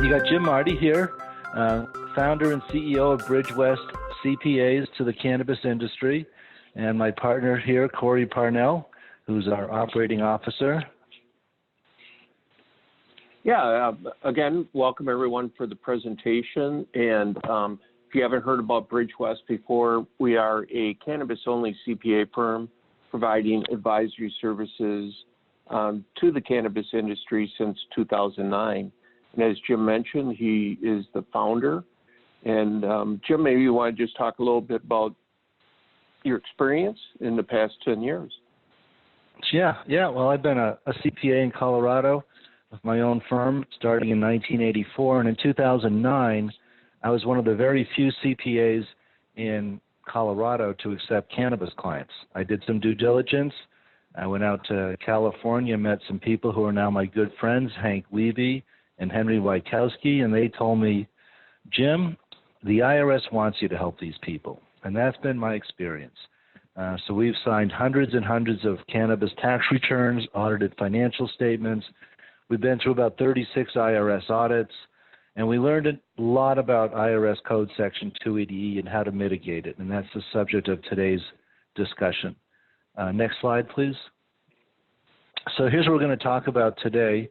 You got Jim Marty here, founder and CEO of Bridgewest CPAs to the cannabis industry, and my partner here, Cory Parnell, who's our operating officer. Yeah, again, welcome everyone for the presentation. And if you haven't heard about Bridgewest before, we are a cannabis-only CPA firm providing advisory services to the cannabis industry since 2009. And as Jim mentioned, he is the founder. And Jim, maybe you want to just talk a little bit about your experience in the past 10 years. Yeah. Well, I've been a CPA in Colorado with my own firm starting in 1984. And in 2009, I was one of the very few CPAs in Colorado to accept cannabis clients. I did some due diligence. I went out to California, met some people who are now my good friends, Hank Levy and Henry Wykowski, and they told me, Jim, the IRS wants you to help these people. And that's been my experience. So we've signed hundreds and hundreds of cannabis tax returns, audited financial statements. We've been through about 36 IRS audits, and we learned a lot about IRS Code Section 280E and how to mitigate it, and that's the subject of today's discussion. Next slide, please. So here's what we're going to talk about today.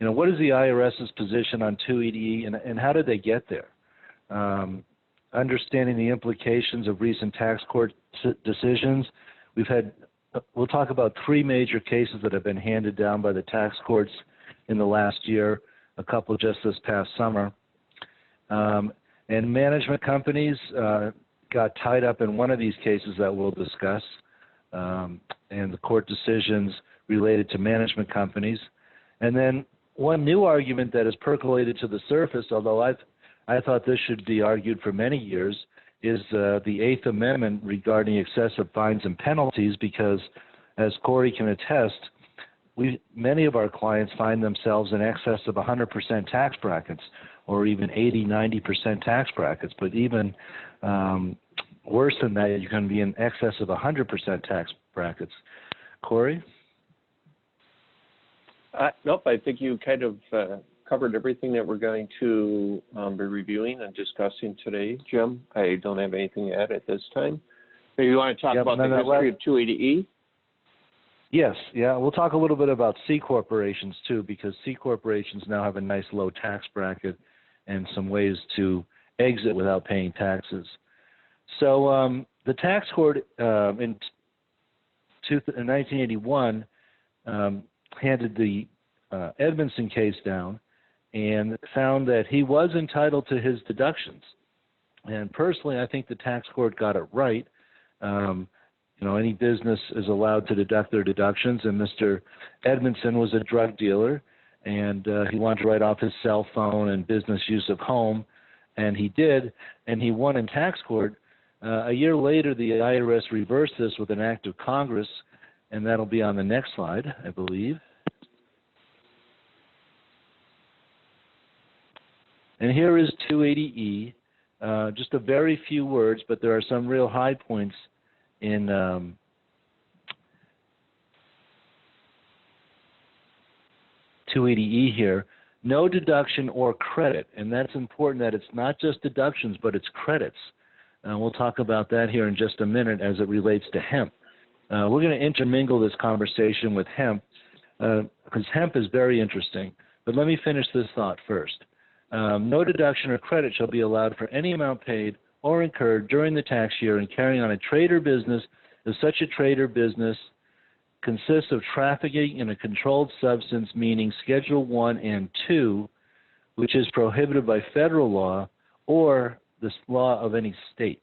What is the IRS's position on 280E and how did they get there? Understanding the implications of recent tax court decisions. We'll talk about three major cases that have been handed down by the tax courts in the last year, a couple just this past summer. And management companies got tied up in one of these cases that we'll discuss, and the court decisions related to management companies. And then one new argument that has percolated to the surface, although I thought this should be argued for many years, is the Eighth Amendment regarding excessive fines and penalties, because as Cory can attest, many of our clients find themselves in excess of 100% tax brackets or even 80, 90% tax brackets. But even worse than that, you can be in excess of 100% tax brackets. Cory? Nope, I think you kind of covered everything that we're going to be reviewing and discussing today, Jim. I don't have anything to add at this time. Maybe you want to talk about the history of 280E? Yes, yeah. We'll talk a little bit about C corporations too, because C corporations now have a nice low tax bracket and some ways to exit without paying taxes. So the tax court in 1981 handed the Edmondson case down and found that he was entitled to his deductions. And personally, I think the tax court got it right. Any business is allowed to deduct their deductions, and Mr. Edmondson was a drug dealer, and he wanted to write off his cell phone and business use of home, and he did, and he won in tax court. A year later, the IRS reversed this with an act of Congress, and that'll be on the next slide, I believe. And here is 280E, just a very few words, but there are some real high points in 280E here. No deduction or credit, and that's important that it's not just deductions, but it's credits. We'll talk about that here in just a minute as it relates to hemp. We're going to intermingle this conversation with hemp because hemp is very interesting. But let me finish this thought first. No deduction or credit shall be allowed for any amount paid or incurred during the tax year in carrying on a trade or business if such a trade or business consists of trafficking in a controlled substance, meaning Schedule 1 and 2, which is prohibited by federal law or the law of any state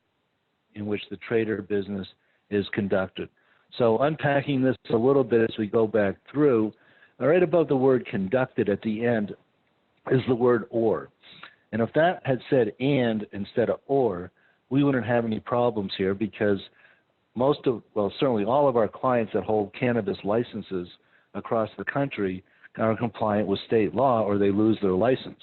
in which the trade or business is conducted. So unpacking this a little bit as we go back through, right above the word conducted at the end is the word or. And if that had said and instead of or, we wouldn't have any problems here because certainly all of our clients that hold cannabis licenses across the country are compliant with state law or they lose their license.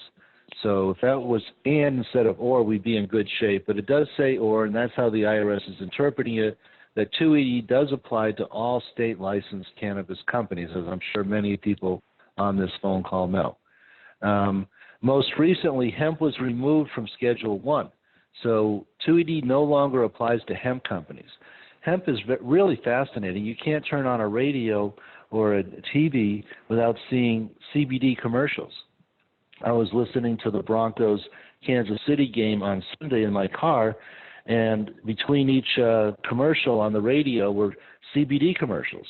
So if that was and instead of or, we'd be in good shape. But it does say or, and that's how the IRS is interpreting it, that 280 does apply to all state licensed cannabis companies, as I'm sure many people on this phone call know. Most recently, hemp was removed from Schedule 1. So 280 no longer applies to hemp companies. Hemp is really fascinating. You can't turn on a radio or a TV without seeing CBD commercials. I was listening to the Broncos Kansas City game on Sunday in my car, and between each commercial on the radio were CBD commercials.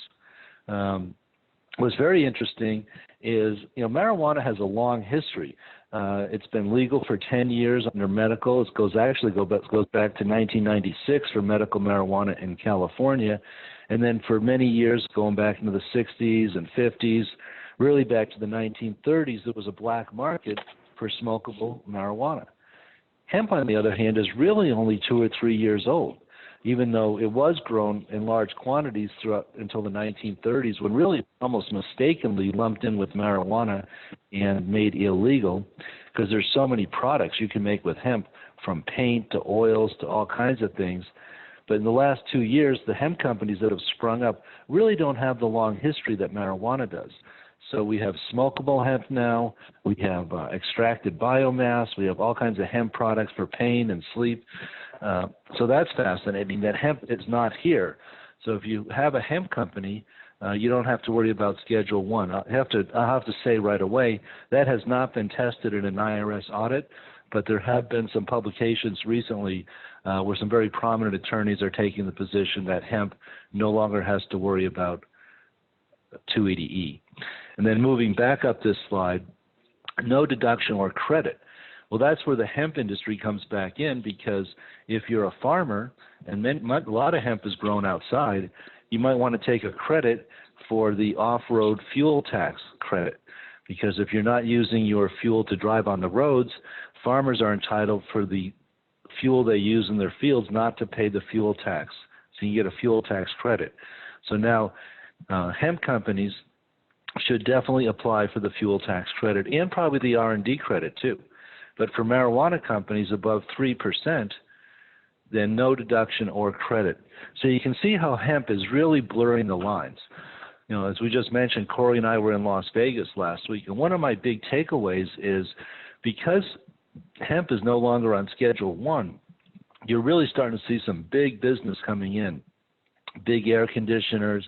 What's very interesting is, marijuana has a long history. It's been legal for 10 years under medical. It goes back to 1996 for medical marijuana in California, and then for many years going back into the 60s and 50s, really back to the 1930s, there was a black market for smokable marijuana. Hemp, on the other hand, is really only 2 or 3 years old, even though it was grown in large quantities throughout until the 1930s, when really almost mistakenly lumped in with marijuana and made illegal, because there's so many products you can make with hemp, from paint to oils to all kinds of things. But in the last 2 years, the hemp companies that have sprung up really don't have the long history that marijuana does. So we have smokable hemp now, we have extracted biomass, we have all kinds of hemp products for pain and sleep. So that's fascinating that hemp is not here. So if you have a hemp company, you don't have to worry about Schedule 1. I'll have to say right away, that has not been tested in an IRS audit, but there have been some publications recently where some very prominent attorneys are taking the position that hemp no longer has to worry about 280E. And then moving back up this slide, no deduction or credit. Well, that's where the hemp industry comes back in, because if you're a farmer, and a lot of hemp is grown outside, you might want to take a credit for the off-road fuel tax credit, because if you're not using your fuel to drive on the roads, farmers are entitled for the fuel they use in their fields not to pay the fuel tax. So you get a fuel tax credit. So now hemp companies should definitely apply for the fuel tax credit and probably the R&D credit too. But for marijuana companies above 3%, then no deduction or credit. So you can see how hemp is really blurring the lines. As we just mentioned, Cory and I were in Las Vegas last week, and one of my big takeaways is because hemp is no longer on Schedule 1, you're really starting to see some big business coming in. Big air conditioners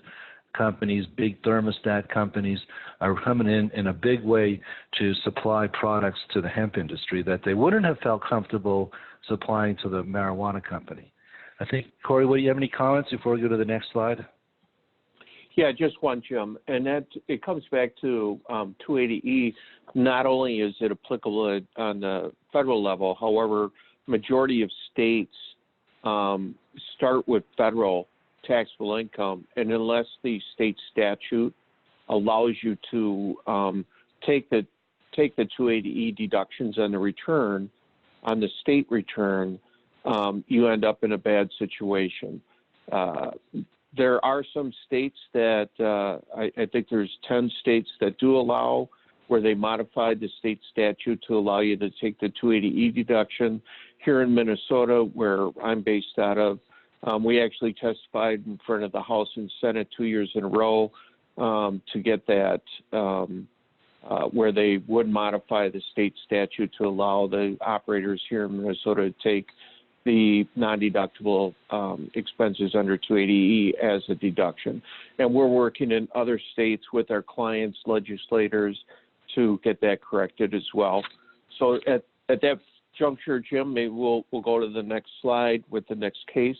companies, big thermostat companies are coming in a big way to supply products to the hemp industry that they wouldn't have felt comfortable supplying to the marijuana company. I think, Cory, do you have any comments before we go to the next slide? Yeah, just one, Jim. And it comes back to 280E. Not only is it applicable on the federal level, however, majority of states start with federal taxable income, and unless the state statute allows you to take the 280E deductions on the return, on the state return, you end up in a bad situation. There are some states that I think there's 10 states that do allow, where they modified the state statute to allow you to take the 280E deduction. Here in Minnesota, where I'm based out of, we actually testified in front of the House and Senate 2 years in a row to get that, where they would modify the state statute to allow the operators here in Minnesota to take the non-deductible expenses under 280E as a deduction. And we're working in other states with our clients, legislators, to get that corrected as well. So at that juncture, Jim, maybe we'll go to the next slide with the next case.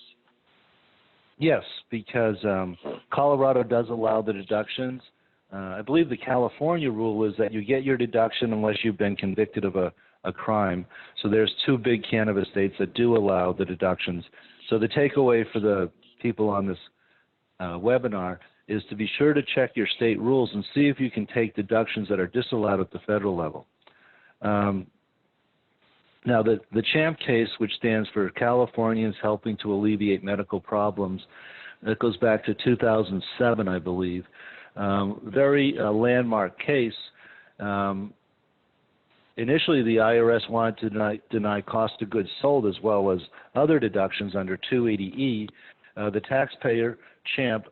Yes, because Colorado does allow the deductions. I believe the California rule is that you get your deduction unless you've been convicted of a crime. So there's 2 big cannabis states that do allow the deductions. So the takeaway for the people on this webinar is to be sure to check your state rules and see if you can take deductions that are disallowed at the federal level. Now, the CHAMP case, which stands for Californians Helping to Alleviate Medical Problems, that goes back to 2007, I believe. Very landmark case. Initially, the IRS wanted to deny cost of goods sold as well as other deductions under 280E. The taxpayer, Champ,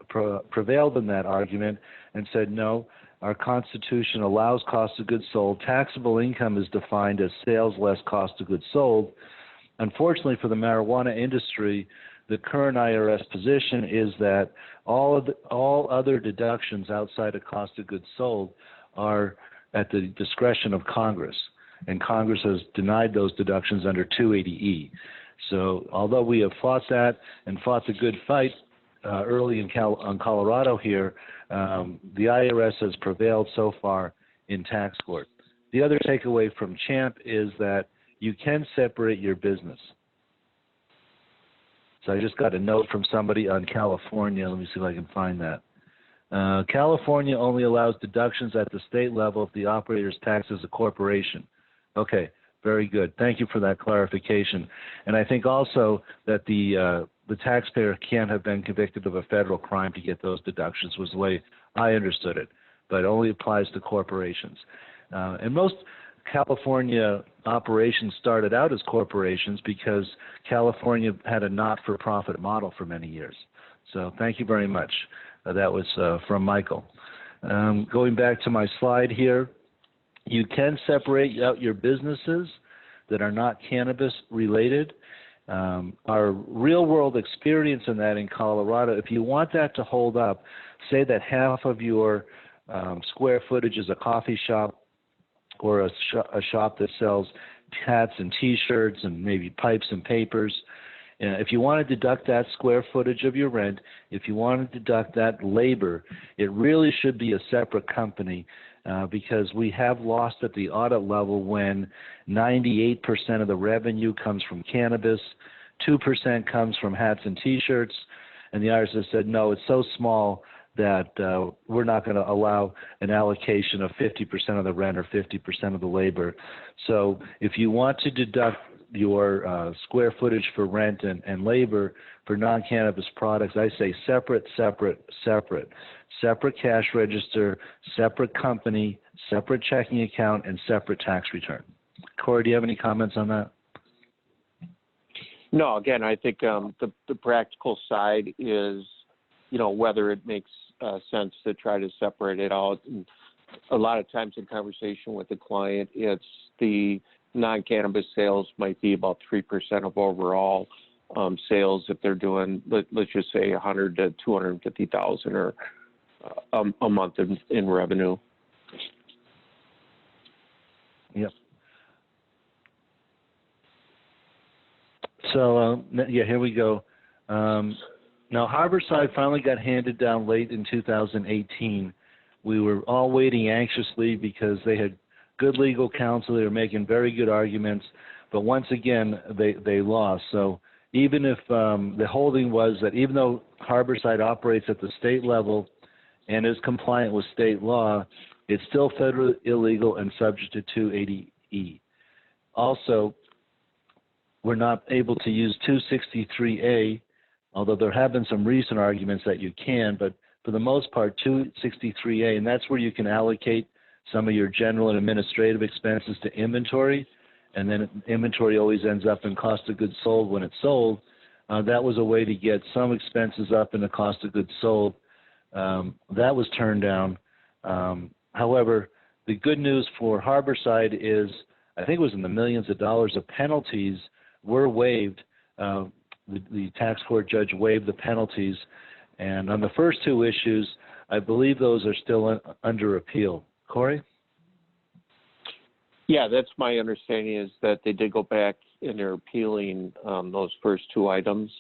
prevailed in that argument and said, no, our Constitution allows cost of goods sold. Taxable income is defined as sales less cost of goods sold. Unfortunately for the marijuana industry, the current IRS position is that all other deductions outside of cost of goods sold are at the discretion of Congress, and Congress has denied those deductions under 280E. So although we have fought that and fought the good fight early in Colorado here, the IRS has prevailed so far in tax court. The other takeaway from Champ is that you can separate your business. So I just got a note from somebody on California. Let me see if I can find that. California only allows deductions at the state level if the operator is taxed as a corporation. Okay, very good. Thank you for that clarification. And I think also that the taxpayer can't have been convicted of a federal crime to get those deductions was the way I understood it, but it only applies to corporations. And most California operations started out as corporations because California had a not-for-profit model for many years. So thank you very much. That was from Michael. Going back to my slide here, you can separate out your businesses that are not cannabis related. Our real-world experience in that in Colorado, if you want that to hold up, say that half of your square footage is a coffee shop or a shop that sells hats and T-shirts and maybe pipes and papers. If you want to deduct that square footage of your rent, if you want to deduct that labor, it really should be a separate company because we have lost at the audit level when 98% of the revenue comes from cannabis, 2% comes from hats and T-shirts, and the IRS has said, no, it's so small that we're not going to allow an allocation of 50% of the rent or 50% of the labor. So if you want to deduct your square footage for rent and labor for non-cannabis products, I say separate, separate, separate. Separate cash register, separate company, separate checking account, and separate tax return. Cory, do you have any comments on that? No, again, I think the practical side is, whether it makes sense to try to separate it out. And a lot of times in conversation with the client, it's the non-cannabis sales might be about 3% of overall sales if they're doing, let's just say, 100 to 250,000 or a month in revenue. Yep. So here we go. Now, Harborside finally got handed down late in 2018. We were all waiting anxiously because they had good legal counsel. They were making very good arguments. But once again, they lost. So even if the holding was that even though Harborside operates at the state level and is compliant with state law, it's still federally illegal and subject to 280E. Also, we're not able to use 263A, although there have been some recent arguments that you can, but for the most part, 263A, and that's where you can allocate some of your general and administrative expenses to inventory, and then inventory always ends up in cost of goods sold when it's sold. That was a way to get some expenses up in the cost of goods sold. That was turned down. However, the good news for Harborside is, I think it was in the millions of dollars of penalties were waived. The tax court judge waived the penalties. And on the first two issues, I believe those are still under appeal. Cory? Yeah, that's my understanding is that they did go back and they're appealing those first two items.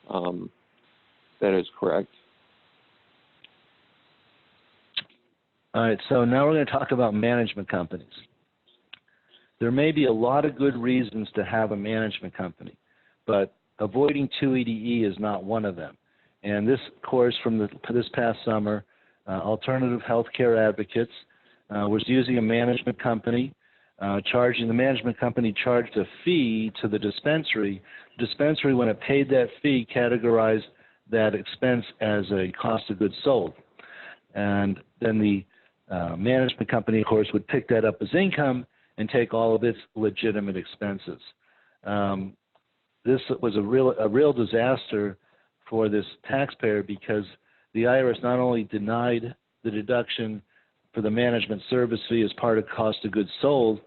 That is correct. All right, so now we're going to talk about management companies. There may be a lot of good reasons to have a management company, but avoiding 280E is not one of them. And this course from this past summer, Alternative Healthcare Advocates was using a management company, the management company charged a fee to the dispensary. The dispensary, when it paid that fee, categorized that expense as a cost of goods sold. And then the management company, of course, would pick that up as income and take all of its legitimate expenses. This was a real disaster for this taxpayer because the IRS not only denied the deduction for the management service fee as part of cost of goods sold,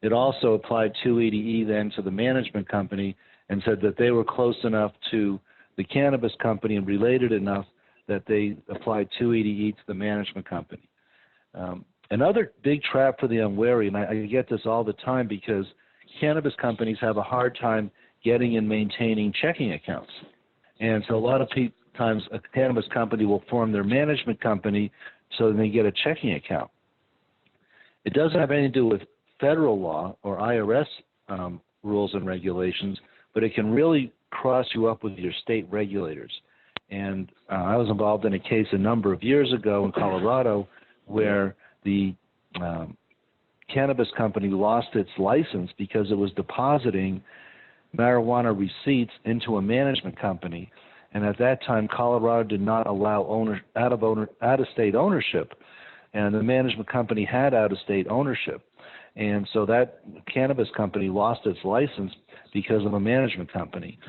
it also applied 280E then to the management company and said that they were close enough to the cannabis company and related enough that they applied 280E to the management company. Another big trap for the unwary, and I get this all the time because cannabis companies have a hard time getting and maintaining checking accounts. And so a lot of times a cannabis company will form their management company so they get a checking account. It doesn't have anything to do with federal law or IRS rules and regulations, but it can really cross you up with your state regulators. And I was involved in a case a number of years ago in Colorado where the cannabis company lost its license because it was depositing marijuana receipts into a management company. And at that time, Colorado did not allow out-of-state ownership, and the management company had out-of-state ownership. And so that cannabis company lost its license because of a management company.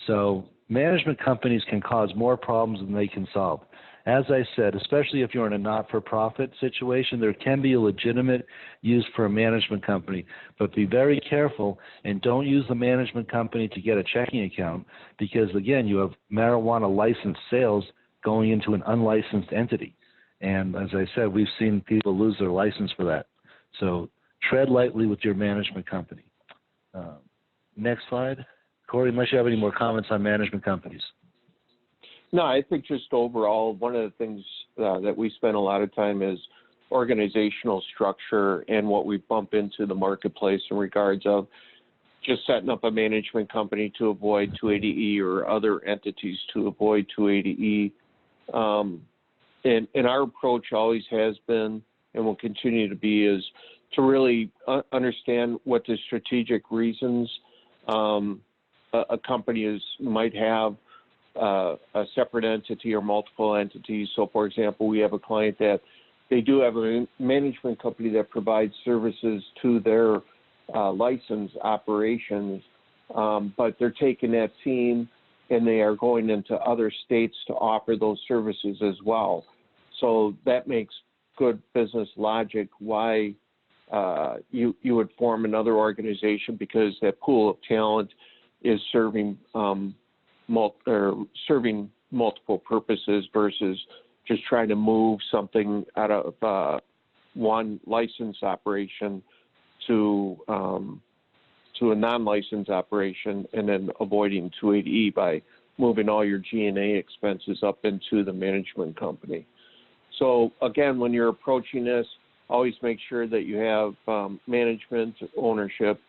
So management companies can cause more problems than they can solve. As I said, especially if you're in a not-for-profit situation, there can be a legitimate use for a management company, but be very careful and don't use the management company to get a checking account because, again, you have marijuana licensed sales going into an unlicensed entity. And as I said, we've seen people lose their license for that. So tread lightly with your management company. Next slide. Cory, unless you have any more comments on management companies. No, I think just overall, one of the things that we spend a lot of time is organizational structure and what we bump into the marketplace in regards of just setting up a management company to avoid 280E or other entities to avoid 280E. And our approach always has been and will continue to be is to really understand what the strategic reasons a company might have a separate entity or multiple entities. So, for example, we have a client that they do have a management company that provides services to their licensed operations, but they're taking that team and they are going into other states to offer those services as well. So that makes good business logic why you would form another organization because that pool of talent is serving multiple purposes versus just trying to move something out of one licensed operation to a non-licensed operation and then avoiding 280E by moving all your G&A expenses up into the management company. So again, when you're approaching this, always make sure that you have management, ownership,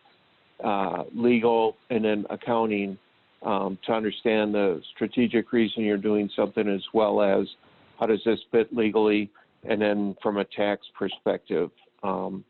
legal, and then accounting to understand the strategic reason you're doing something as well as how does this fit legally and then from a tax perspective. So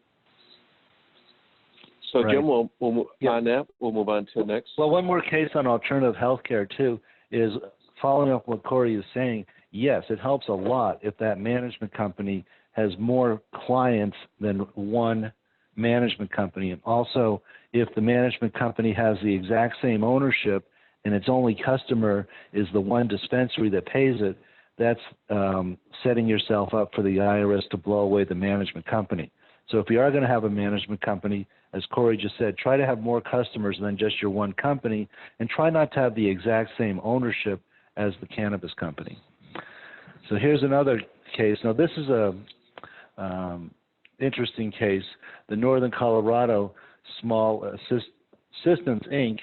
right. Jim, we'll move on that. We'll move on to the next. Well, one more case on alternative healthcare too is following up what Cory is saying. Yes, it helps a lot if that management company has more clients than one management company. And also, if the management company has the exact same ownership and its only customer is the one dispensary that pays it, that's setting yourself up for the IRS to blow away the management company. So if you are going to have a management company, as Cory just said, try to have more customers than just your one company and try not to have the exact same ownership as the cannabis company. So here's another case. Now this is a interesting case. The Northern Colorado Small Systems, Inc.,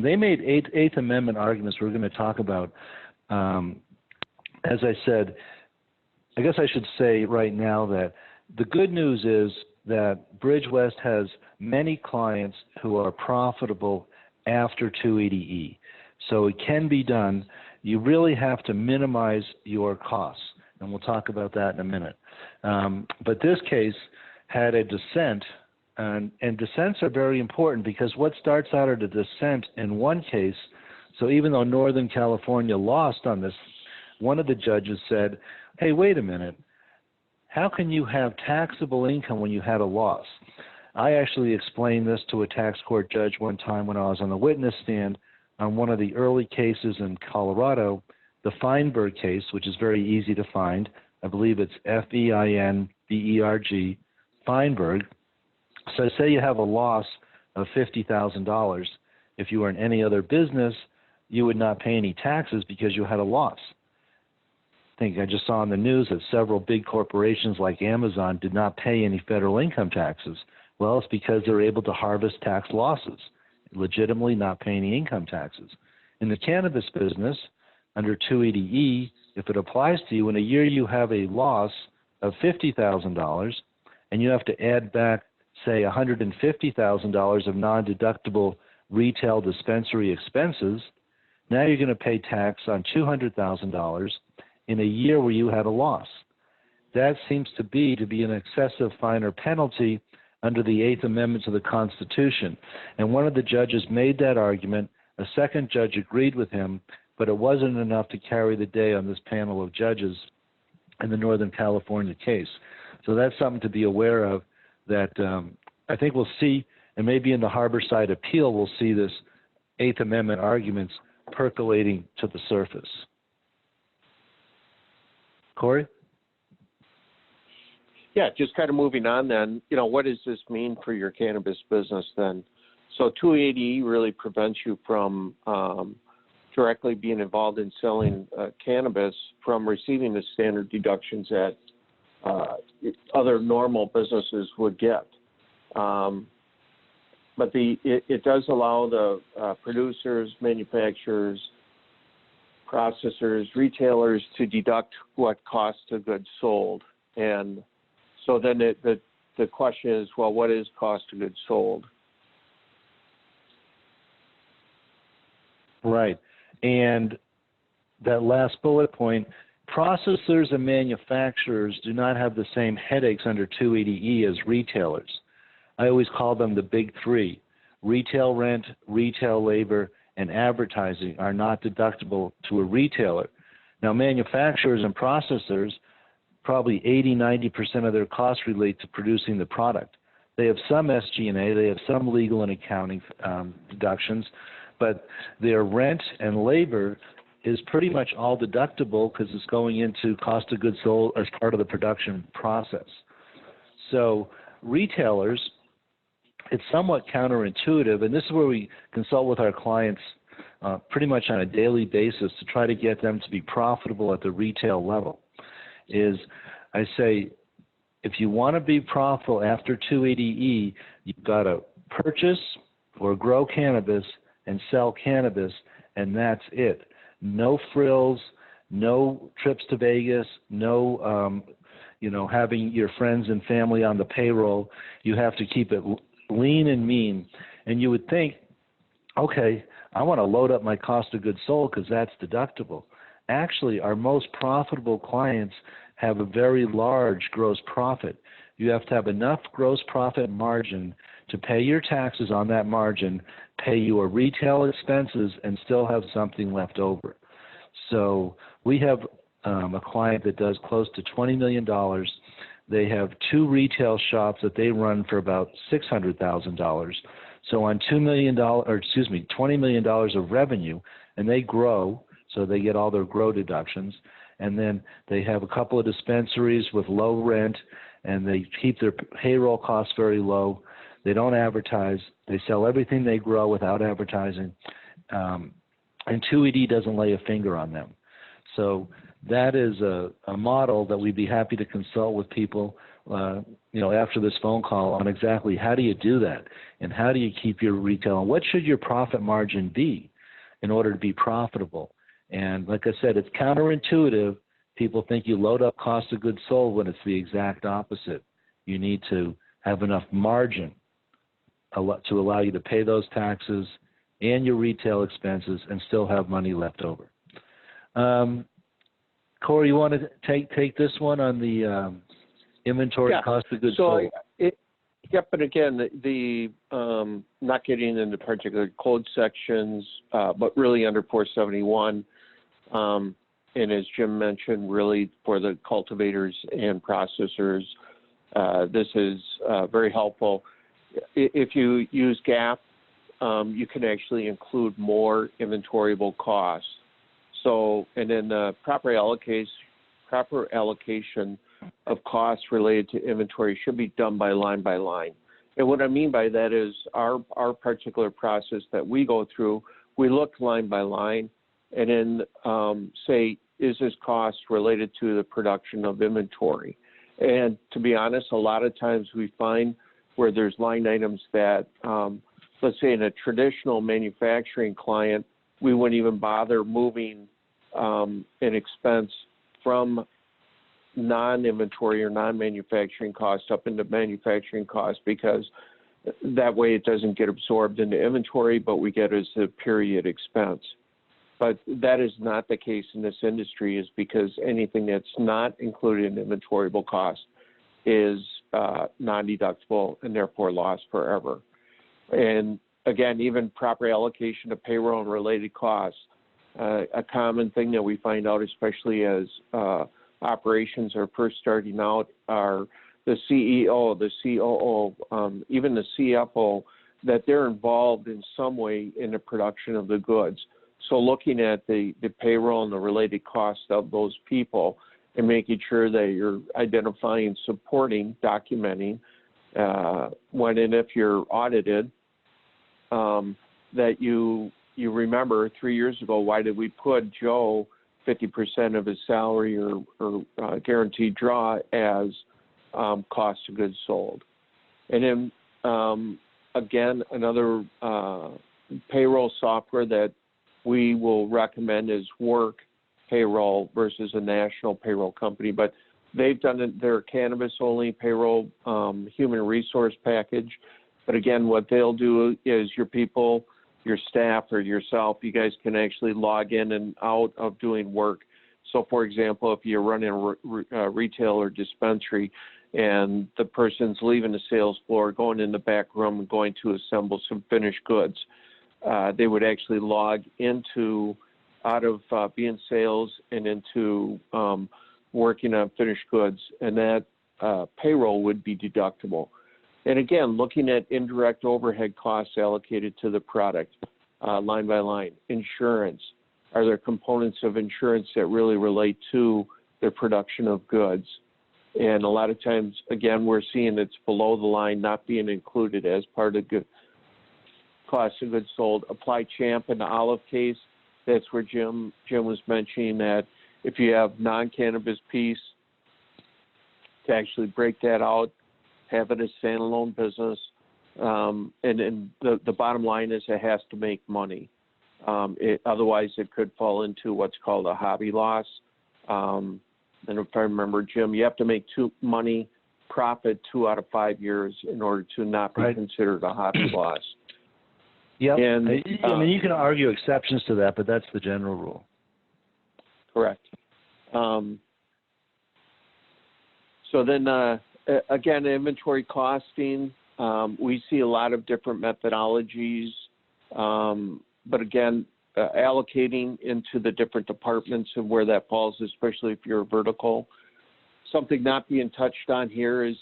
they made Eighth Amendment arguments we're going to talk about. As I said, I guess I should say right now that the good news is that Bridgewest has many clients who are profitable after 280E. So it can be done. You really have to minimize your costs, and we'll talk about that in a minute. But this case had a dissent, and dissents are very important because what starts out as a dissent in one case, so even though Northern California lost on this, one of the judges said, hey, wait a minute, how can you have taxable income when you had a loss? I actually explained this to a tax court judge one time when I was on the witness stand. on one of the early cases in Colorado, the Feinberg case, which is very easy to find. I believe it's Feinberg, Feinberg. So say you have a loss of $50,000. If you were in any other business, you would not pay any taxes because you had a loss. I think I just saw in the news that several big corporations like Amazon did not pay any federal income taxes. Well, it's because they're able to harvest tax losses, legitimately not pay any income taxes. In the cannabis business, under 280E, if it applies to you, in a year you have a loss of $50,000 and you have to add back, say, $150,000 of non-deductible retail dispensary expenses, now you're going to pay tax on $200,000 in a year where you had a loss. That seems to be an excessive fine or penalty under the Eighth Amendment to the Constitution. And one of the judges made that argument. A second judge agreed with him, but it wasn't enough to carry the day on this panel of judges in the Northern California case. So that's something to be aware of that I think we'll see, and maybe in the Harborside appeal we'll see this Eighth Amendment arguments percolating to the surface. Cory? Yeah, just kind of moving on then, what does this mean for your cannabis business then? So 280E really prevents you from directly being involved in selling cannabis from receiving the standard deductions that other normal businesses would get. But it does allow the producers, manufacturers, processors, retailers to deduct what cost of goods sold. And so then the question is, well, what is cost of goods sold? Right. And that last bullet point, processors and manufacturers do not have the same headaches under 280E as retailers. I always call them the big three. Retail rent, retail labor, and advertising are not deductible to a retailer. Now, manufacturers and processors, probably 80-90% of their costs relate to producing the product. They have some SG&A, they have some legal and accounting deductions, but their rent and labor is pretty much all deductible because it's going into cost of goods sold as part of the production process. So retailers, it's somewhat counterintuitive, and this is where we consult with our clients pretty much on a daily basis to try to get them to be profitable at the retail level. I say, if you want to be profitable after 280E, you've got to purchase or grow cannabis and sell cannabis, and that's it. No frills, no trips to Vegas, no having your friends and family on the payroll. You have to keep it lean and mean. And you would think, okay, I want to load up my cost of goods sold because that's deductible. Actually, our most profitable clients have a very large gross profit. You have to have enough gross profit margin to pay your taxes on that margin, pay your retail expenses, and still have something left over. So we have a client that does close to $20 million. They have 2 retail shops that they run for about $600,000. So on $20 million of revenue, and they grow, so they get all their grow deductions. And then they have a couple of dispensaries with low rent, and they keep their payroll costs very low. They don't advertise. They sell everything they grow without advertising. And 280 doesn't lay a finger on them. So that is a model that we'd be happy to consult with people, after this phone call on exactly how do you do that, and how do you keep your retail, and what should your profit margin be in order to be profitable. And like I said, it's counterintuitive. People think you load up cost of goods sold when it's the exact opposite. You need to have enough margin to allow you to pay those taxes and your retail expenses and still have money left over. Cory, you want to take this one on the inventory cost of goods sold? But again, the not getting into particular code sections, but really under 471, and as Jim mentioned, really for the cultivators and processors, this is very helpful. If you use GAAP, you can actually include more inventoriable costs. So, and then proper allocation of costs related to inventory should be done by line. And what I mean by that is our particular process that we go through, we look line by line and then say, is this cost related to the production of inventory? And to be honest, a lot of times we find where there's line items that, let's say in a traditional manufacturing client, we wouldn't even bother moving an expense from non-inventory or non-manufacturing costs up into manufacturing costs, because that way it doesn't get absorbed into inventory, but we get it as a period expense. But that is not the case in this industry, is because anything that's not included in inventoriable cost is non-deductible and therefore lost forever. And again, even proper allocation of payroll and related costs, a common thing that we find out, especially as operations are first starting out, are the CEO, the COO, even the CFO, that they're involved in some way in the production of the goods. So looking at the payroll and the related costs of those people and making sure that you're identifying, supporting, documenting, when and if you're audited, that you remember 3 years ago, why did we put Joe 50% of his salary or guaranteed draw as cost of goods sold? And then, again, another payroll software that we will recommend is Work Payroll versus a national payroll company. But they've done their cannabis-only payroll human resource package. But again, what they'll do is your people, your staff or yourself, you guys can actually log in and out of doing work. So, for example, if you're running a retail or dispensary and the person's leaving the sales floor, going in the back room and going to assemble some finished goods, they would actually log out of being sales and into working on finished goods, and that payroll would be deductible. And again, looking at indirect overhead costs allocated to the product, line by line. Insurance. Are there components of insurance that really relate to the production of goods? And a lot of times, again, we're seeing it's below the line, not being included as part of cost of goods sold. Apply Champ in the olive case. That's where Jim was mentioning that if you have non-cannabis piece, to actually break that out, have it as standalone business, and the bottom line is it has to make money. Otherwise, it could fall into what's called a hobby loss. And if I remember, Jim, you have to make profit 2 out of 5 years in order to not be considered a hobby loss. Yeah, I mean, you can argue exceptions to that, but that's the general rule. Correct. So then, again, inventory costing, we see a lot of different methodologies, but again, allocating into the different departments and where that falls, especially if you're vertical. Something not being touched on here is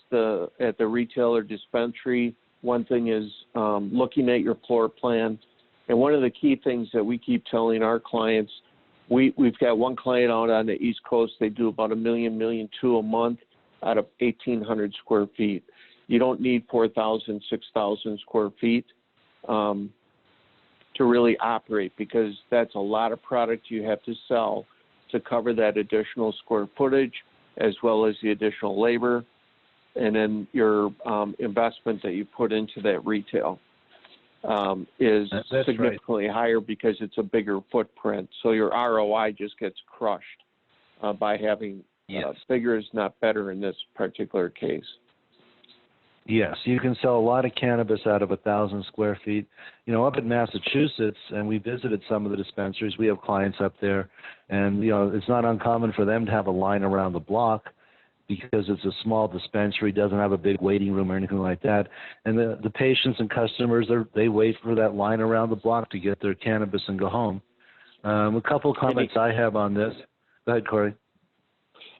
at the retail or dispensary. One thing is looking at your floor plan. And one of the key things that we keep telling our clients, we've got one client out on the East Coast. They do about $1 million, $1.2 million a month out of 1,800 square feet. You don't need 4,000, 6,000 square feet to really operate, because that's a lot of product you have to sell to cover that additional square footage, as well as the additional labor, and then your investment that you put into that retail is significantly higher because it's a bigger footprint. So your ROI just gets crushed by having bigger is not better in this particular case. Yes, you can sell a lot of cannabis out of 1,000 square feet. You know, up in Massachusetts, and we visited some of the dispensaries, we have clients up there, and, you know, it's not uncommon for them to have a line around the block because it's a small dispensary, doesn't have a big waiting room or anything like that. And the patients and customers, they wait for that line around the block to get their cannabis and go home. A couple of comments I have on this. Go ahead, Cory.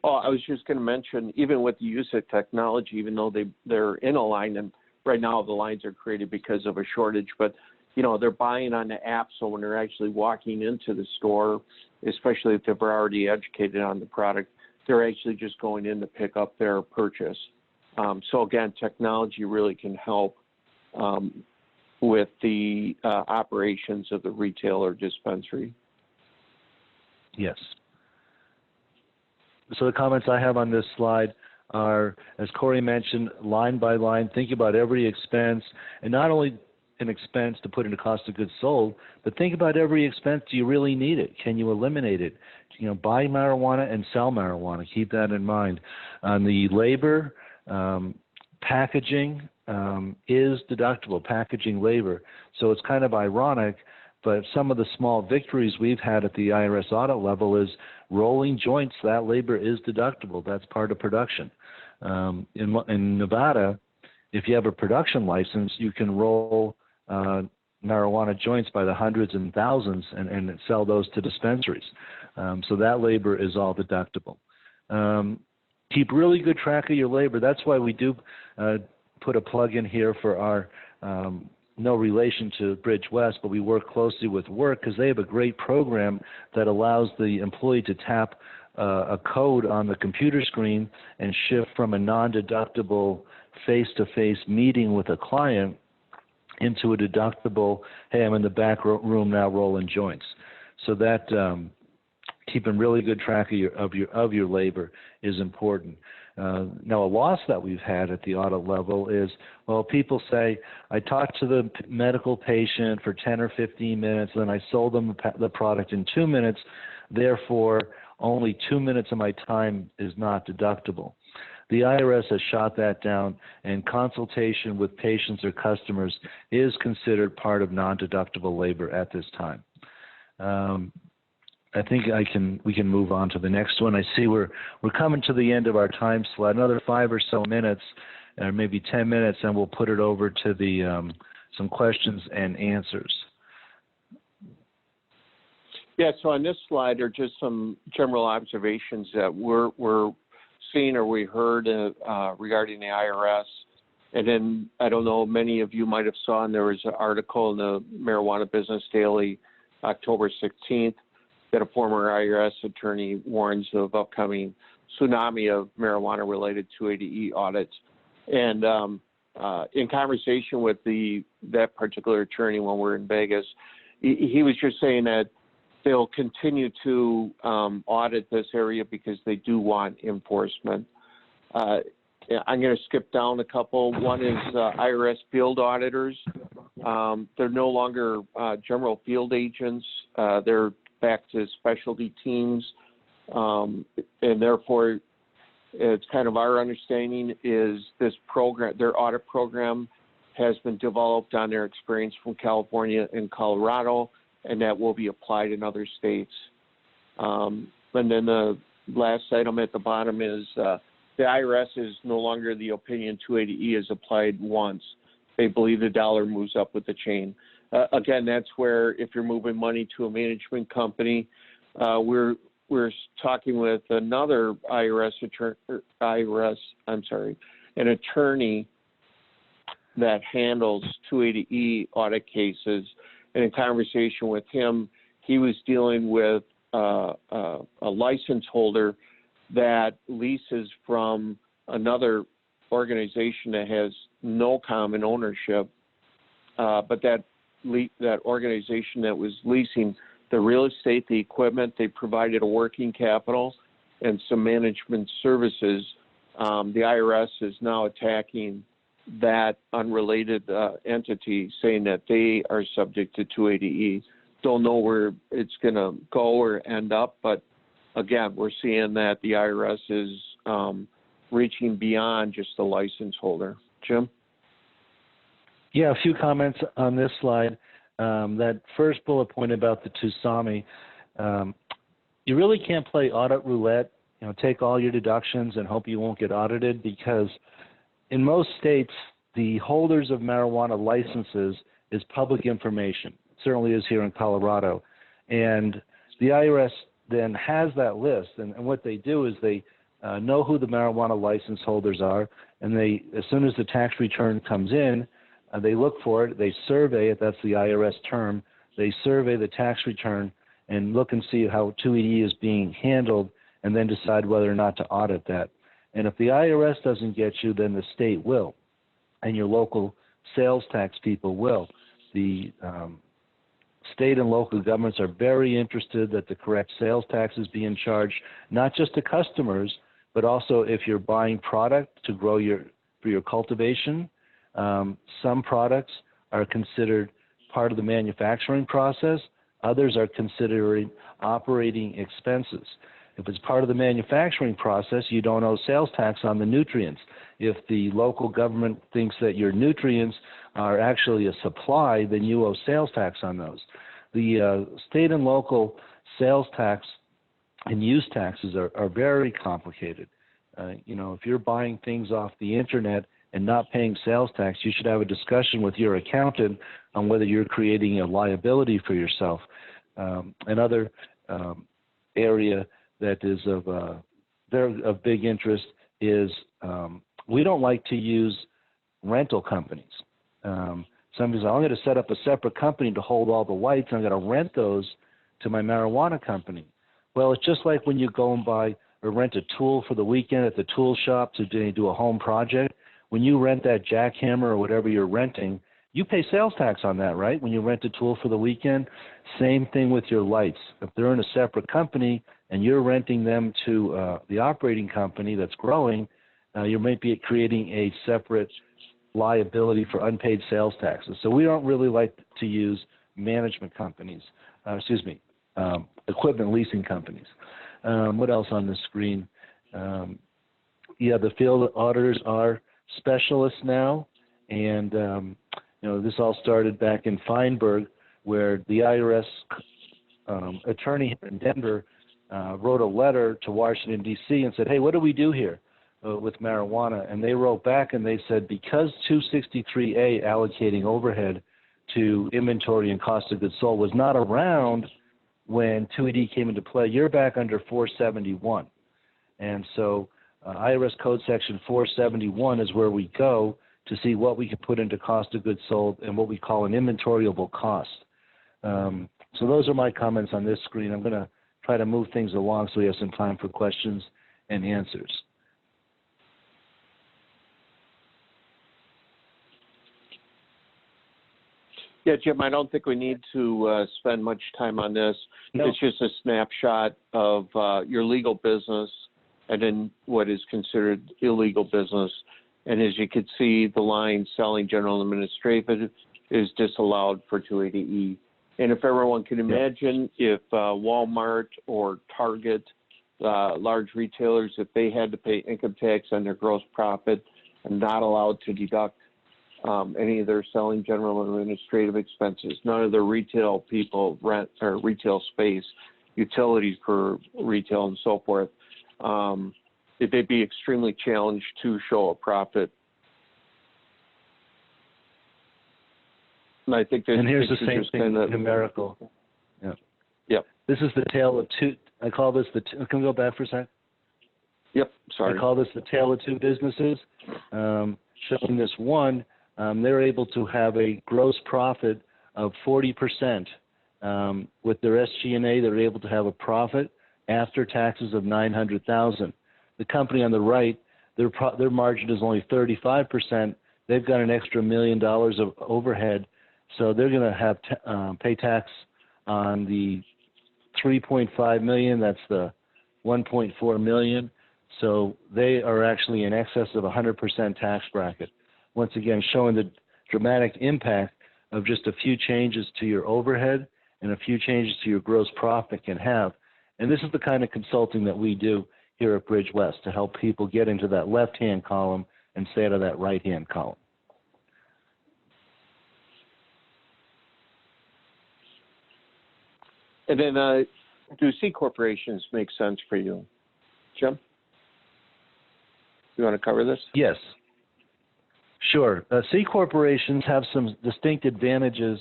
Oh, I was just going to mention, even with the use of technology, even though they're in a line, and right now the lines are created because of a shortage, but they're buying on the app, so when they're actually walking into the store, especially if they're already educated on the product, they're actually just going in to pick up their purchase. So again, technology really can help with the operations of the retail or dispensary. Yes. So the comments I have on this slide are, as Cory mentioned, line by line, think about every expense, and not only an expense to put into cost of goods sold, but think about every expense. Do you really need it? Can you eliminate it? Buy marijuana and sell marijuana. Keep that in mind. On the labor, packaging is deductible, packaging labor. So it's kind of ironic, but some of the small victories we've had at the IRS audit level is rolling joints. That labor is deductible. That's part of production. In Nevada, if you have a production license, you can roll marijuana joints by the hundreds and thousands and sell those to dispensaries. So that labor is all deductible. Keep really good track of your labor. That's why we do put a plug in here for our no relation to Bridge West, but we work closely with Work because they have a great program that allows the employee to tap a code on the computer screen and shift from a non-deductible face-to-face meeting with a client into a deductible, hey, I'm in the back room now rolling joints. So that keeping really good track of your labor is important. Now, a loss that we've had at the audit level is, well, people say, I talked to the medical patient for 10 or 15 minutes, then I sold them the product in 2 minutes, therefore only 2 minutes of my time is not deductible. The IRS has shot that down, and consultation with patients or customers is considered part of non-deductible labor at this time. I think we can move on to the next one. I see we're coming to the end of our time slot. Another 5 or so minutes, or maybe 10 minutes, and we'll put it over to the some questions and answers. Yeah. So on this slide are just some general observations that we're seeing or we heard regarding the IRS. And then I don't know, many of you might have saw, and there was an article in the Marijuana Business Daily, October 16th. That a former IRS attorney warns of upcoming tsunami of marijuana-related 280E audits. And in conversation with that particular attorney when we're in Vegas, he was just saying that they'll continue to audit this area because they do want enforcement. I'm going to skip down a couple. One is IRS field auditors. They're no longer general field agents. They're back to specialty teams, and therefore it's kind of our understanding is this program, their audit program, has been developed on their experience from California and Colorado, and that will be applied in other states. And then the last item at the bottom is the IRS is no longer the opinion 280E is applied once. They believe the dollar moves up with the chain. Again, that's where if you're moving money to a management company, we're talking with another an attorney that handles 280E audit cases. And in conversation with him, he was dealing with a license holder that leases from another organization that has no common ownership, but that organization that was leasing the real estate, the equipment, they provided a working capital and some management services. The IRS is now attacking that unrelated entity, saying that they are subject to 280E. Don't know where it's going to go or end up, but again, we're seeing that the IRS is reaching beyond just the license holder. Jim? Yeah, a few comments on this slide. That first bullet point about the tsunami, you really can't play audit roulette, take all your deductions and hope you won't get audited, because in most states, the holders of marijuana licenses is public information. It certainly is here in Colorado. And the IRS then has that list, and what they do is they know who the marijuana license holders are, and they, as soon as the tax return comes in, they look for it, they survey it, that's the IRS term, they survey the tax return and look and see how 280E is being handled and then decide whether or not to audit that. And if the IRS doesn't get you, then the state will, and your local sales tax people will. The state and local governments are very interested that the correct sales tax is being charged, not just to customers, but also if you're buying product to grow for your cultivation. Some products are considered part of the manufacturing process. Others are considered operating expenses. If it's part of the manufacturing process, you don't owe sales tax on the nutrients. If the local government thinks that your nutrients are actually a supply, then you owe sales tax on those. The state and local sales tax and use taxes are very complicated. If you're buying things off the internet and not paying sales tax, you should have a discussion with your accountant on whether you're creating a liability for yourself. Another area that is of big interest is we don't like to use rental companies. Somebody says, I'm going to set up a separate company to hold all the lights, and I'm going to rent those to my marijuana company. Well, it's just like when you go and buy or rent a tool for the weekend at the tool shop to do a home project. When you rent that jackhammer or whatever you're renting, you pay sales tax on that, right? When you rent a tool for the weekend, same thing with your lights. If they're in a separate company and you're renting them to the operating company that's growing, you might be creating a separate liability for unpaid sales taxes. So we don't really like to use management companies, equipment leasing companies. What else on the screen? The field auditors are specialists now, and this all started back in Feinberg, where the IRS attorney in Denver wrote a letter to Washington, D.C. and said, hey, what do we do here with marijuana? And they wrote back and they said, because 263A allocating overhead to inventory and cost of goods sold was not around when 280 came into play, you're back under 471. And so IRS Code Section 471 is where we go to see what we can put into cost of goods sold and what we call an inventoriable cost. So those are my comments on this screen. I'm going to try to move things along so we have some time for questions and answers. Yeah, Jim, I don't think we need to spend much time on this. No. It's just a snapshot of your legal business and then what is considered illegal business. And as you can see, the line selling general administrative is disallowed for 280E. And if everyone can imagine, if Walmart or Target, large retailers, if they had to pay income tax on their gross profit and not allowed to deduct any of their selling general administrative expenses, none of the retail people rent or retail space, utilities for retail and so forth, they'd be extremely challenged to show a profit. And I think and here's the same thing, numerical. Yeah. Yep. This is the tale of two. I call this can we go back for a sec? Yep. Sorry. I call this the tale of two businesses. Showing this one, they're able to have a gross profit of 40%. With their SG&A, they're able to have a profit after taxes of $900,000. The company on the right, their margin is only 35%. They've got an extra $1 million of overhead, so they're going to have pay tax on the $3.5 million. That's the $1.4 million. So they are actually in excess of 100% tax bracket. Once again, showing the dramatic impact of just a few changes to your overhead and a few changes to your gross profit can have. And this is the kind of consulting that we do here at Bridge West to help people get into that left-hand column and stay out of that right-hand column. And then do C corporations make sense for you? Jim? You want to cover this? Yes. Sure. C corporations have some distinct advantages,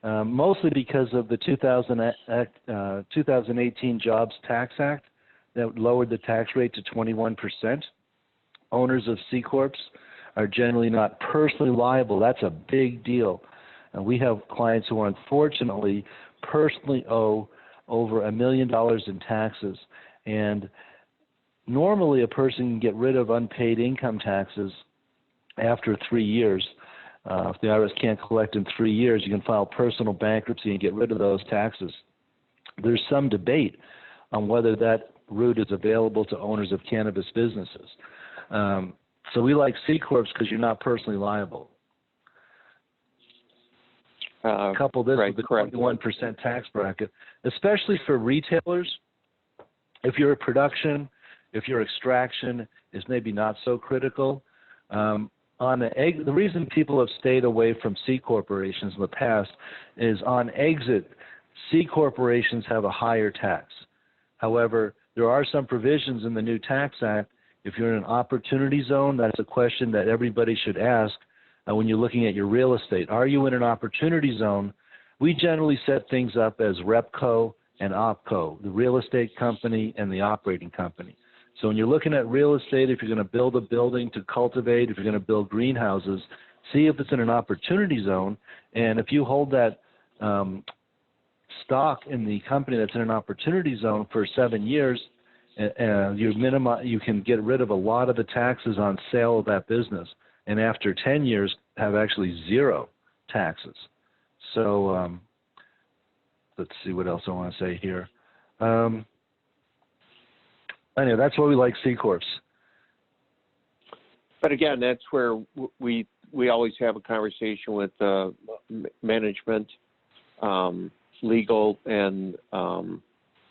mostly because of the 2018 Jobs Tax Act that lowered the tax rate to 21%. Owners of C corps are generally not personally liable. That's a big deal. And we have clients who unfortunately personally owe over $1 million in taxes. And normally a person can get rid of unpaid income taxes after 3 years. If the IRS can't collect in 3 years, you can file personal bankruptcy and get rid of those taxes. There's some debate on whether that route is available to owners of cannabis businesses. So we like C Corps because you're not personally liable. Couple this with the 21% tax bracket, especially for retailers. If your production, if your extraction is maybe not so critical, the reason people have stayed away from C corporations in the past is on exit, C corporations have a higher tax. However, there are some provisions in the new Tax Act. If you're in an opportunity zone, that's a question that everybody should ask when you're looking at your real estate. Are you in an opportunity zone? We generally set things up as RepCo and OpCo, the real estate company and the operating company. So when you're looking at real estate, if you're going to build a building to cultivate, if you're going to build greenhouses, see if it's in an opportunity zone. And if you hold that stock in the company that's in an opportunity zone for 7 years, you can get rid of a lot of the taxes on sale of that business. And after 10 years, have actually zero taxes. So let's see what else I want to say here. Anyway, that's why we like C Corps. But again, that's where we always have a conversation with management, legal, and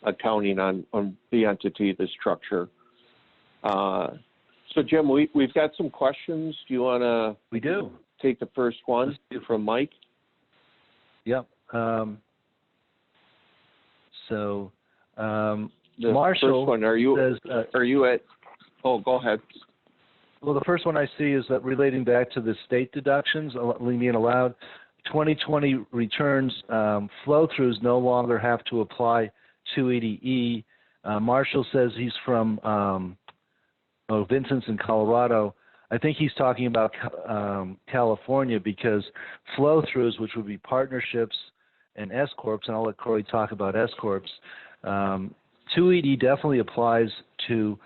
accounting on the entity, the structure. So, Jim, we've got some questions. Do you want to? We do. Take the first one from Mike. Yep. The Marshall first one, are you at? Oh, go ahead. Well, the first one I see is that relating back to the state deductions being allowed. 2020 returns flow-throughs no longer have to apply 280E. Marshall says he's from Vincent's in Colorado. I think he's talking about California because flow-throughs, which would be partnerships and S-corps, and I'll let Cory talk about S-corps, 280 definitely applies to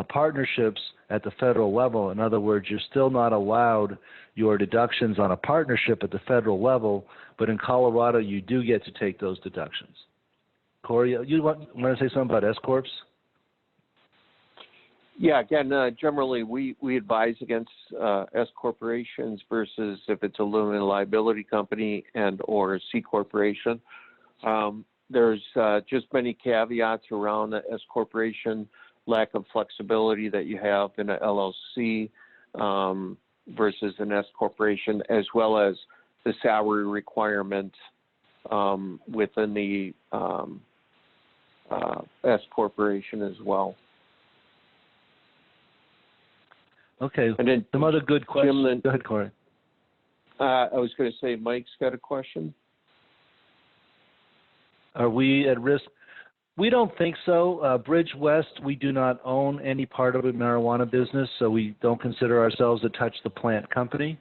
partnerships at the federal level. In other words, you're still not allowed your deductions on a partnership at the federal level, but in Colorado, you do get to take those deductions. Cory, you want to say something about S-corps? Yeah, again, generally we advise against S corporations versus if it's a limited liability company and or a C corporation. There's just many caveats around the S corporation, lack of flexibility that you have in an LLC versus an S corporation, as well as the salary requirement within the S corporation as well. Okay. And then some other good questions. Go ahead, Cory. I was going to say, Mike's got a question. Are we at risk? We don't think so. Bridge West, we do not own any part of a marijuana business, so we don't consider ourselves a touch the plant company,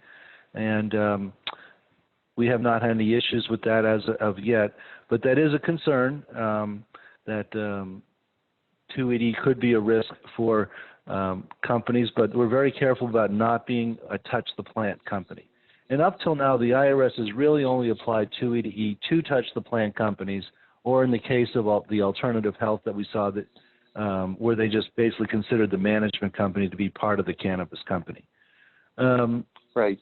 and we have not had any issues with that as of yet. But that is a concern that 280 could be a risk for companies, but we're very careful about not being a touch the plant company. And up till now, the IRS has really only applied 280E to touch the plant companies, or in the case of the alternative health that we saw, that where they just basically considered the management company to be part of the cannabis company. Right.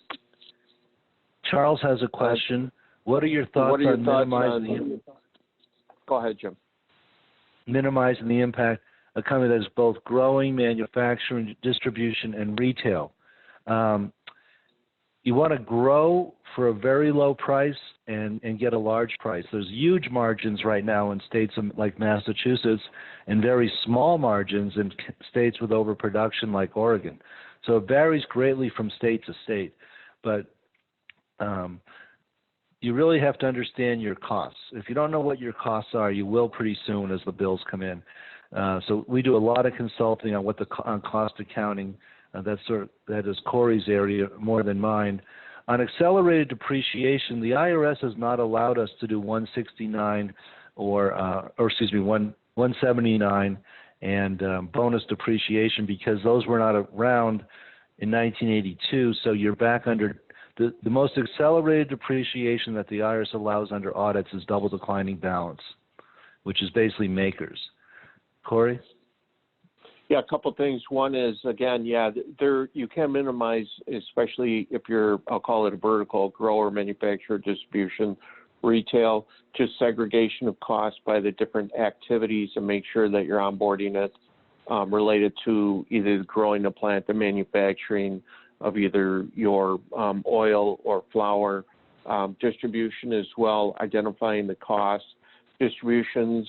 Charles has a question. What are your thoughts on minimizing Go ahead, Jim. Minimizing the impact a company that is both growing, manufacturing, distribution, and retail? You want to grow for a very low price and get a large price. There's huge margins right now in states like Massachusetts and very small margins in states with overproduction like Oregon. So it varies greatly from state to state. But you really have to understand your costs. If you don't know what your costs are, you will pretty soon as the bills come in. So we do a lot of consulting on what on cost accounting That is Cory's area more than mine. On accelerated depreciation, the IRS has not allowed us to do 169 or 179 and bonus depreciation because those were not around in 1982. So you're back under the most accelerated depreciation that the IRS allows under audits is double declining balance, which is basically makers. Cory? Yeah, a couple of things. One is, again, you can minimize, especially if you're, I'll call it a vertical, grower, manufacturer, distribution, retail, just segregation of costs by the different activities and make sure that you're onboarding it related to either growing the plant, the manufacturing of either your oil or flour, distribution as well, identifying the costs, distributions,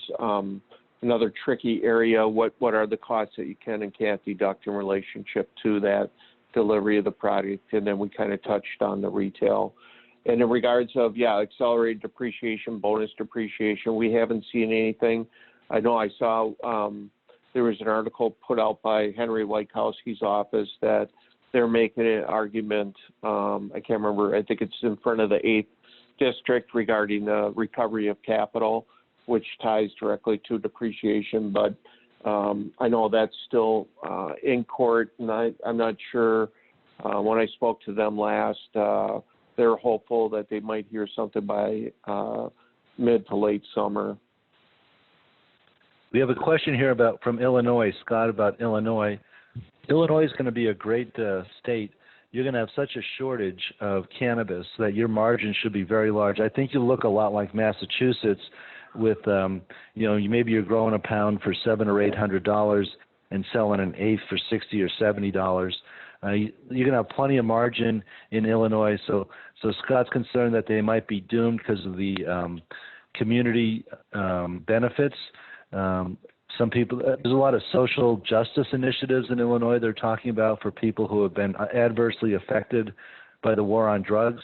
another tricky area, what are the costs that you can and can't deduct in relationship to that delivery of the product, and then we kind of touched on the retail. And in regards of, accelerated depreciation, bonus depreciation, we haven't seen anything. I know I saw there was an article put out by Henry Wykowski's office that they're making an argument, I can't remember, I think it's in front of the 8th District regarding the recovery of capital, which ties directly to depreciation, but I know that's still in court, and I'm not sure. When I spoke to them last, they're hopeful that they might hear something by mid to late summer. We have a question here from Illinois, Scott, about Illinois. Illinois is going to be a great state. You're going to have such a shortage of cannabis that your margin should be very large. I think you'll look a lot like Massachusetts, with maybe you're growing a pound for $700 or $800 and selling an eighth for $60 or $70. You're gonna have plenty of margin in Illinois. So Scott's concerned that they might be doomed because of the community benefits. Some people, there's a lot of social justice initiatives in Illinois they're talking about for people who have been adversely affected by the war on drugs.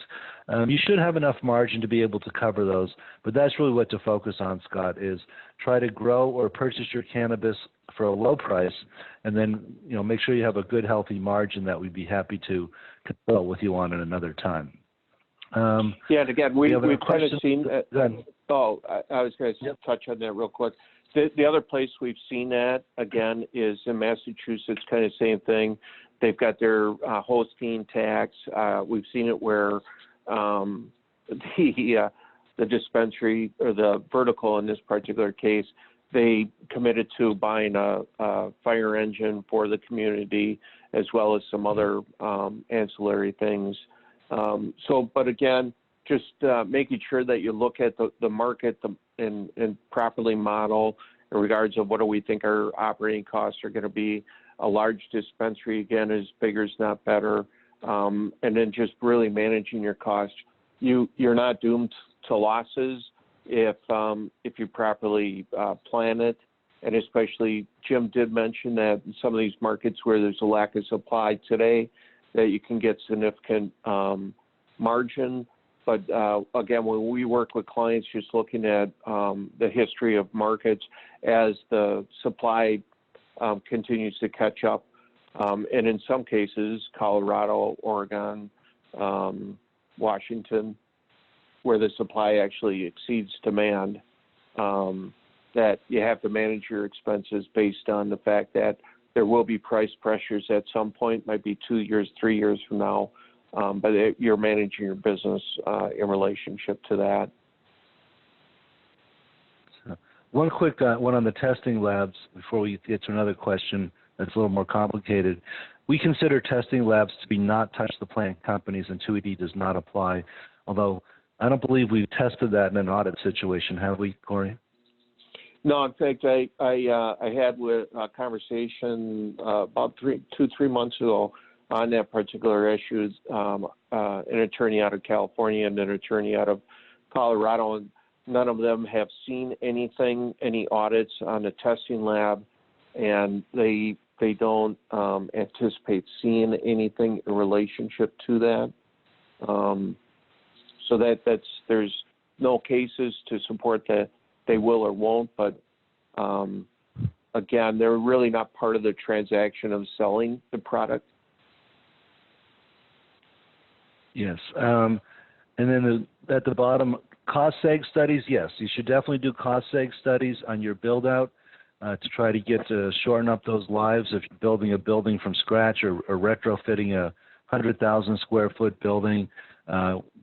You should have enough margin to be able to cover those, but that's really what to focus on, Scott, is try to grow or purchase your cannabis for a low price, and then make sure you have a good, healthy margin that we'd be happy to consult with you on at another time. And again, we've kind of seen that. I was going to touch on that real quick. The other place we've seen that, again, is in Massachusetts, kind of same thing. They've got their hosting tax. We've seen it where the dispensary or the vertical in this particular case, they committed to buying a fire engine for the community as well as some other ancillary things. But again, just making sure that you look at the market and properly model in regards of what do we think our operating costs are going to be. A large dispensary, again, is bigger is not better. And then just really managing your costs. You're not doomed to losses if you properly plan it. And especially, Jim did mention that in some of these markets where there's a lack of supply today, that you can get significant margin. But again, when we work with clients, just looking at the history of markets as the supply continues to catch up. And in some cases, Colorado, Oregon, Washington, where the supply actually exceeds demand, that you have to manage your expenses based on the fact that there will be price pressures at some point, might be 2 years, 3 years from now, but you're managing your business in relationship to that. One quick one on the testing labs before we get to another question that's a little more complicated. We consider testing labs to be not touch the plant companies, and 280 does not apply, although I don't believe we've tested that in an audit situation, have we, Cory? No, in fact, I had a conversation about 2-3 months ago on that particular issue, an attorney out of California and an attorney out of Colorado, and none of them have seen anything, any audits on the testing lab, and they don't anticipate seeing anything in relationship to that. So there's no cases to support that they will or won't, but again, they're really not part of the transaction of selling the product. Yes. And then at the bottom, cost seg studies, yes, you should definitely do cost seg studies on your build out to try to get to shorten up those lives if you're building a building from scratch or retrofitting a 100,000 square foot building.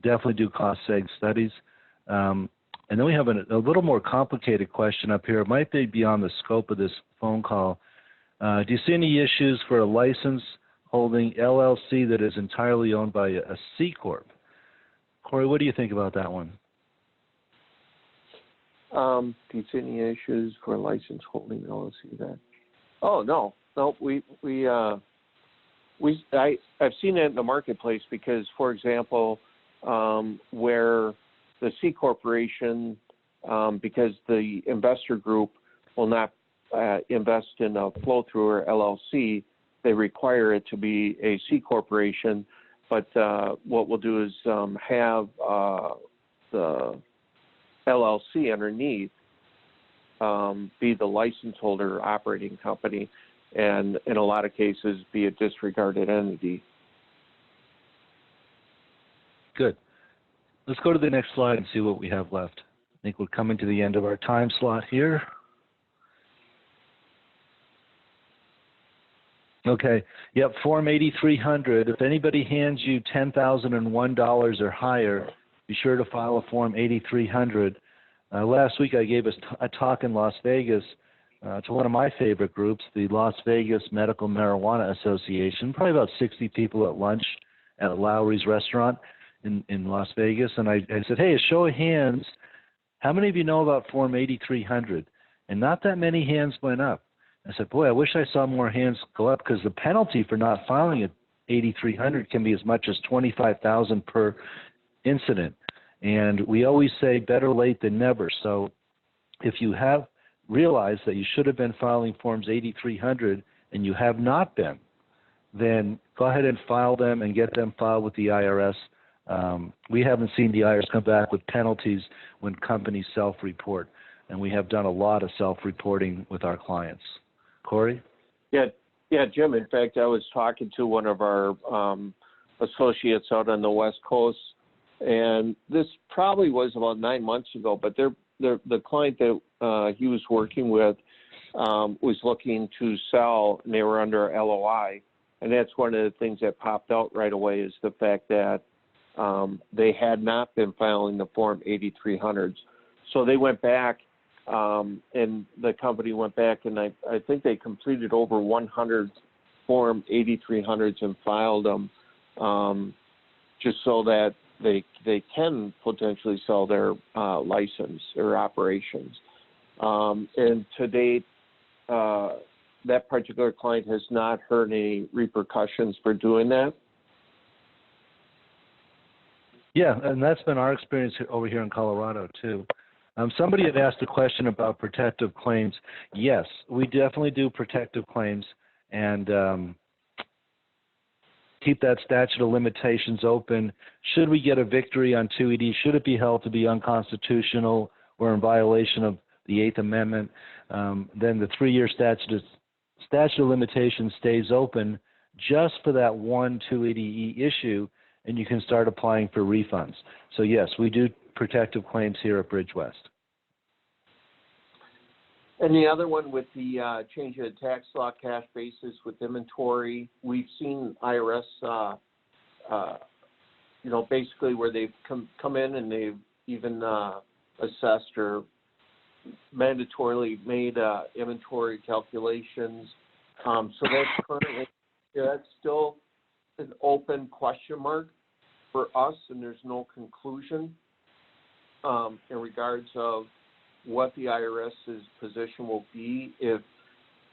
Definitely do cost seg studies. And then we have a little more complicated question up here. It might be beyond the scope of this phone call. Do you see any issues for a license holding LLC that is entirely owned by a C Corp? Cory, what do you think about that one? Do you see any issues for a license holding LLC that? Oh, no. I've seen it in the marketplace because, for example, where the C corporation, because the investor group will not invest in a flow-through or LLC, they require it to be a C corporation. But what we'll do is have the LLC underneath be the license holder operating company, and in a lot of cases be a disregarded entity. Good. Let's go to the next slide and see what we have left. I think we're coming to the end of our time slot here. Okay. Yep, Form 8300. If anybody hands you $10,001 or higher, be sure to file a Form 8300. Last week I gave a talk in Las Vegas to one of my favorite groups, the Las Vegas Medical Marijuana Association, probably about 60 people at lunch at Lowry's restaurant in Las Vegas. And I said, hey, a show of hands, how many of you know about Form 8300? And not that many hands went up. I said, boy, I wish I saw more hands go up because the penalty for not filing at 8300 can be as much as $25,000 per incident. And we always say better late than never. So if you have realized that you should have been filing Forms 8300 and you have not been, then go ahead and file them and get them filed with the IRS. We haven't seen the IRS come back with penalties when companies self-report, and we have done a lot of self-reporting with our clients. Cory? Yeah, Jim. In fact, I was talking to one of our associates out on the West Coast, and this probably was about 9 months ago, but the client that he was working with was looking to sell, and they were under LOI. And that's one of the things that popped out right away is the fact that they had not been filing the Form 8300s. So they went back, and the company went back, and I think they completed over 100 Form 8300s and filed them just so that they can potentially sell their license or operations. And to date, that particular client has not heard any repercussions for doing that. Yeah, and that's been our experience over here in Colorado, too. Somebody had asked a question about protective claims. Yes, we definitely do protective claims, and keep that statute of limitations open. Should we get a victory on 2ED, should it be held to be unconstitutional or in violation of the 8th Amendment, then the 3-year statute of limitations stays open just for that one 280E issue, and you can start applying for refunds. So yes, we do protective claims here at Bridge West. And the other one with the change of the tax law cash basis with inventory, we've seen IRS, basically where they've come in and they've even assessed or mandatorily made inventory calculations. So that's currently, that's still an open question mark for us, and there's no conclusion in regards of what the IRS's position will be if,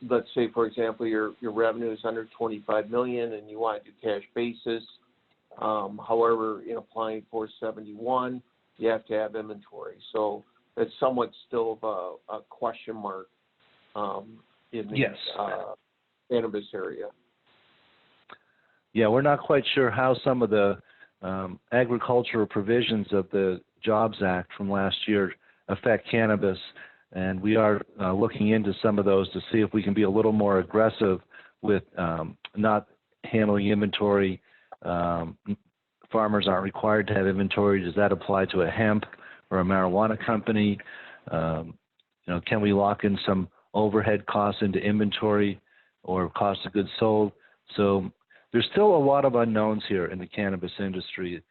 let's say, for example, your revenue is under $25 million and you want to do cash basis. However, in applying for 71, you have to have inventory. So it's somewhat still of a question mark in the cannabis area. Yeah, we're not quite sure how some of the agricultural provisions of the Jobs Act from last year affect cannabis, and we are looking into some of those to see if we can be a little more aggressive with not handling inventory farmers aren't required to have inventory. Does that apply to a hemp or a marijuana company? Can we lock in some overhead costs into inventory or cost of goods sold? So there's still a lot of unknowns here in the cannabis industry.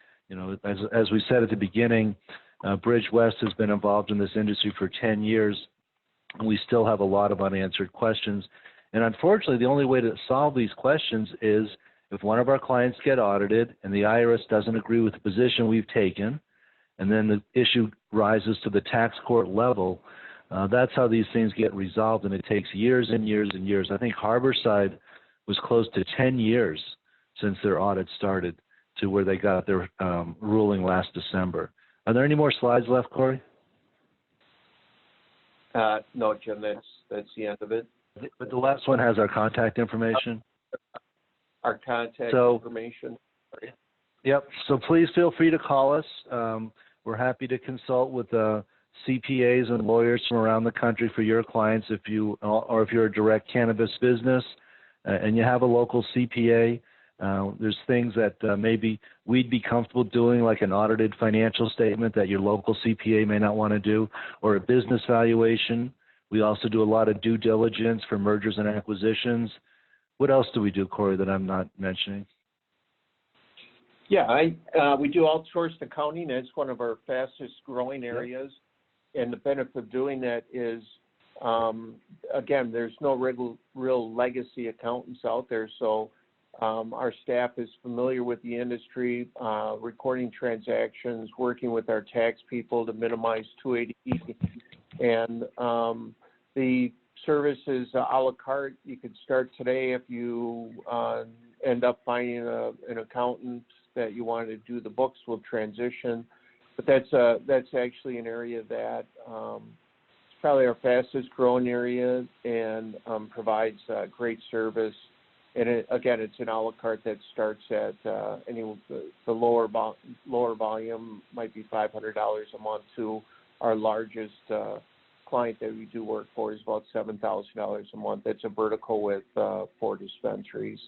As we said at the beginning, Bridge West has been involved in this industry for 10 years, and we still have a lot of unanswered questions. And unfortunately, the only way to solve these questions is if one of our clients get audited and the IRS doesn't agree with the position we've taken, and then the issue rises to the tax court level, that's how these things get resolved, and it takes years and years and years. I think Harborside was close to 10 years since their audit started to where they got their ruling last December. Are there any more slides left, Cory? No, Jim, that's the end of it. But the last one has our contact information. Our contact information. Yep. So please feel free to call us. We're happy to consult with CPAs and lawyers from around the country for your clients if you're a direct cannabis business and you have a local CPA. There's things that maybe we'd be comfortable doing, like an audited financial statement that your local CPA may not want to do, or a business valuation. We also do a lot of due diligence for mergers and acquisitions. What else do we do, Cory, that I'm not mentioning? Yeah, we do outsourced accounting. It's one of our fastest growing areas. And the benefit of doing that is, again, there's no real legacy accountants out there. So our staff is familiar with the industry, recording transactions, working with our tax people to minimize 280E. And the service is a la carte. You could start today if you end up finding an accountant that you want to do the books. We'll transition. But that's actually an area that it's probably our fastest growing area and provides great service. And it's an a la carte that starts at the lower volume might be $500 a month to our largest client that we do work for is about $7,000 a month. That's a vertical with 4 dispensaries.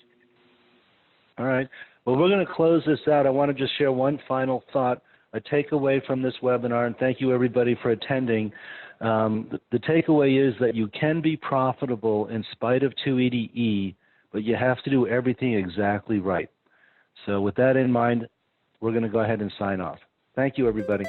All right. Well, we're going to close this out. I want to just share one final thought, a takeaway from this webinar, and thank you everybody for attending. The takeaway is that you can be profitable in spite of 280E, but you have to do everything exactly right. So with that in mind, we're going to go ahead and sign off. Thank you, everybody.